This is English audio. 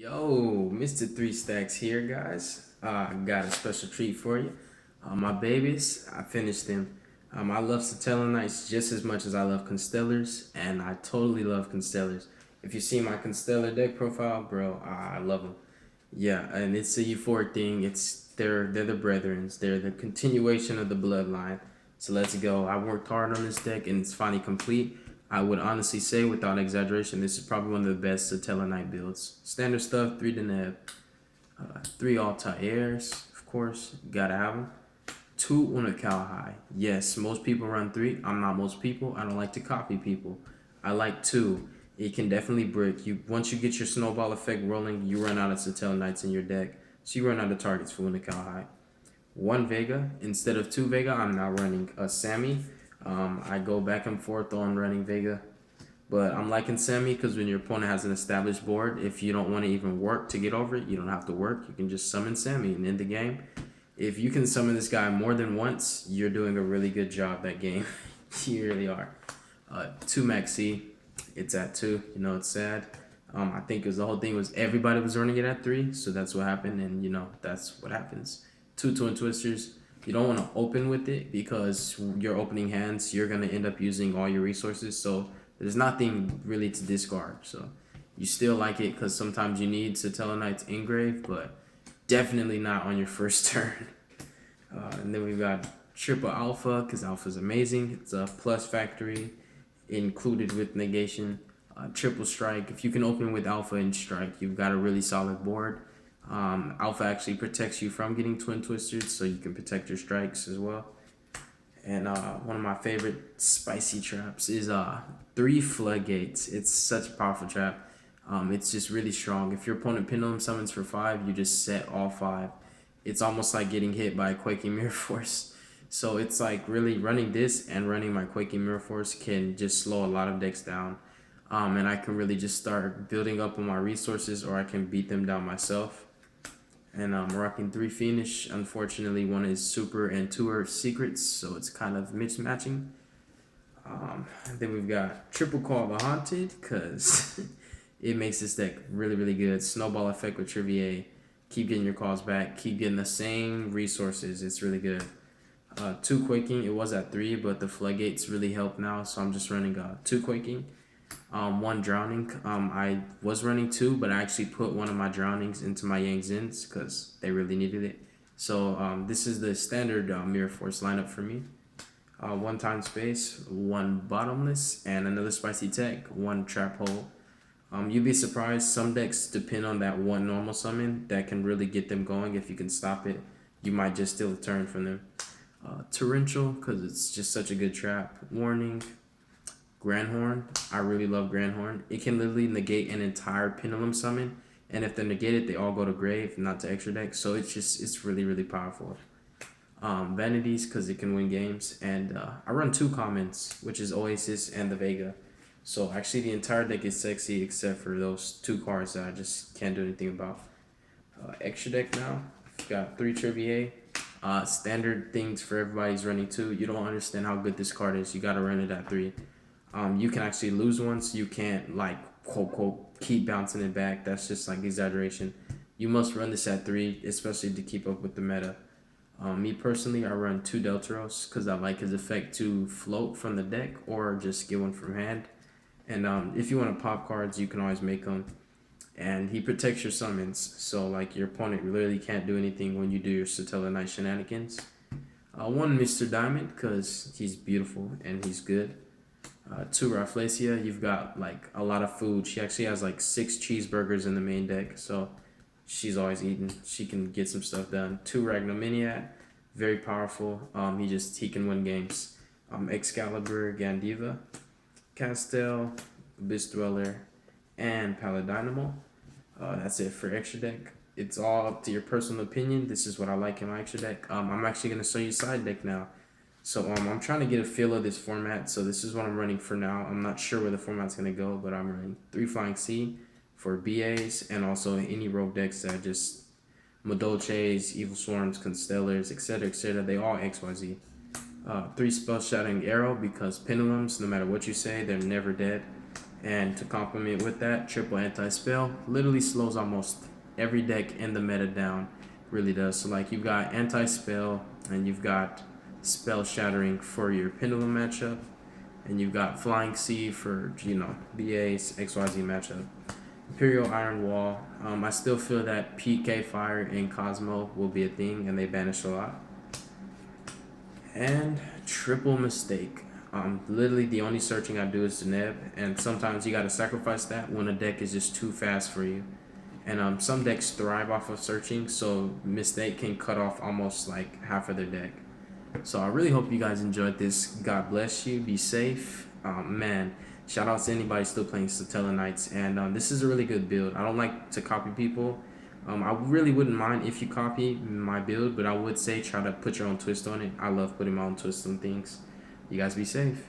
Yo, Mr. Three Stacks here, guys. Got a special treat for you. My babies, I finished them. I love Satellarknights just as much as I love Constellars, and I totally love Constellars. If you see my Constellar deck profile, bro, I love them. Yeah, and it's a euphoric thing. They're the brethrens. They're the continuation of the bloodline. So let's go. I worked hard on this deck, and it's finally complete. I would honestly say, without exaggeration, this is probably one of the best Satellarknight builds. Standard stuff, 3 Deneb, 3 Altaires, of course, gotta have them. 2 Unikal. Yes, most people run 3. I'm not most people. I don't like to copy people. I like 2. It can definitely brick. Once you get your snowball effect rolling, you run out of Satellarknights in your deck. So you run out of targets for Unikal. 1 Vega. Instead of 2 Vega, I'm now running a Sammy. I go back and forth on running Vega. But I'm liking Sammy because when your opponent has an established board, if you don't want to even work to get over it, you don't have to work. You can just summon Sammy and end the game. If you can summon this guy more than once, you're doing a really good job that game. You really are. 2 Maxi. It's at 2. You know, it's sad. I think the whole thing was everybody was running it at 3, so that's what happened, and that's what happens. 2 Twin Twisters. You don't want to open with it because your opening hands, you're gonna end up using all your resources. So there's nothing really to discard. So you still like it because sometimes you need Satellarknight's engrave, but definitely not on your first turn. And then we've got triple alpha because alpha's amazing. It's a plus factory included with negation. Triple strike. If you can open with alpha and strike, you've got a really solid board. Alpha actually protects you from getting twin twisted, so you can protect your strikes as well. And one of my favorite spicy traps is 3 floodgates. It's such a powerful trap. It's just really strong. If your opponent pendulum summons for 5, you just set all 5. It's almost like getting hit by a quaking mirror force. So it's like really running this and running my quaking mirror force can just slow a lot of decks down. And I can really just start building up on my resources, or I can beat them down myself. And I'm rocking 3 Fiendish. Unfortunately, one is super and 2 are secrets, so it's kind of mismatching. Then we've got Triple Call the Haunted, because it makes this deck really, really good. Snowball effect with Trivier. Keep getting your calls back. Keep getting the same resources. It's really good. 2 Quaking. It was at 3, but the Floodgates really help now, so I'm just running 2 Quaking. 1 Drowning. I was running 2, but I actually put one of my Drownings into my Yang Zins because they really needed it. So this is the standard Mirror Force lineup for me. 1 Time Space, 1 Bottomless, and another Spicy Tech, 1 Trap Hole. You'd be surprised, some decks depend on that 1 normal summon that can really get them going. If you can stop it, you might just steal a turn from them. Torrential, because it's just such a good trap. Warning. Grandhorn. I really love Grandhorn. It can literally negate an entire pendulum summon, and if they're negated, they all go to grave, not to extra deck. So it's really, really powerful. Vanities, because it can win games, and I run 2 commons, which is Oasis and the Vega. So actually the entire deck is sexy except for those 2 cards that I just can't do anything about. Extra deck now. I've got 3 Trivier. Standard things for everybody's running 2. You don't understand how good this card is. You gotta run it at 3. You can actually lose once. You can't like quote quote keep bouncing it back. That's just like exaggeration. You must run this at 3, especially to keep up with the meta. Me personally, I run 2 Deltaros because I like his effect to float from the deck or just get one from hand. And if you want to pop cards, you can always make them. And he protects your summons, so like your opponent literally can't do anything when you do your Satellarknight shenanigans. 1 Mr. Diamond because he's beautiful and he's good. 2 Rafflesia, you've got like a lot of food. She actually has like 6 cheeseburgers in the main deck, so she's always eating. She can get some stuff done. 2 Ragnaminiat, very powerful. He can win games. Excalibur, Gandiva, Castel, Abyss Dweller, and Paladinamo. That's it for extra deck. It's all up to your personal opinion. This is what I like in my extra deck. I'm actually gonna show you side deck now. So I'm trying to get a feel of this format. So this is what I'm running for now. I'm not sure where the format's gonna go, but I'm running 3 Flying C for BAs and also any rogue decks that just Madolches, Evil Swarms, Constellars, etc., etc. They all XYZ. 3 Spell Shattering Arrow because pendulums, no matter what you say, they're never dead. And to complement with that, triple anti-spell literally slows almost every deck in the meta down. Really does. So like you've got anti-spell and you've got spell shattering for your pendulum matchup, and you've got flying sea for BA's XYZ matchup. Imperial Iron Wall. I still feel that PK Fire in Cosmo will be a thing, and they banish a lot. And triple mistake. Literally the only searching I do is Deneb, and sometimes you gotta sacrifice that when a deck is just too fast for you. And some decks thrive off of searching, so mistake can cut off almost like half of their deck. So I really hope you guys enjoyed this. God bless you. Be safe. Man, shout out to anybody still playing Satellarknights. And this is a really good build. I don't like to copy people. I really wouldn't mind if you copy my build, but I would say try to put your own twist on it. I love putting my own twist on things. You guys be safe.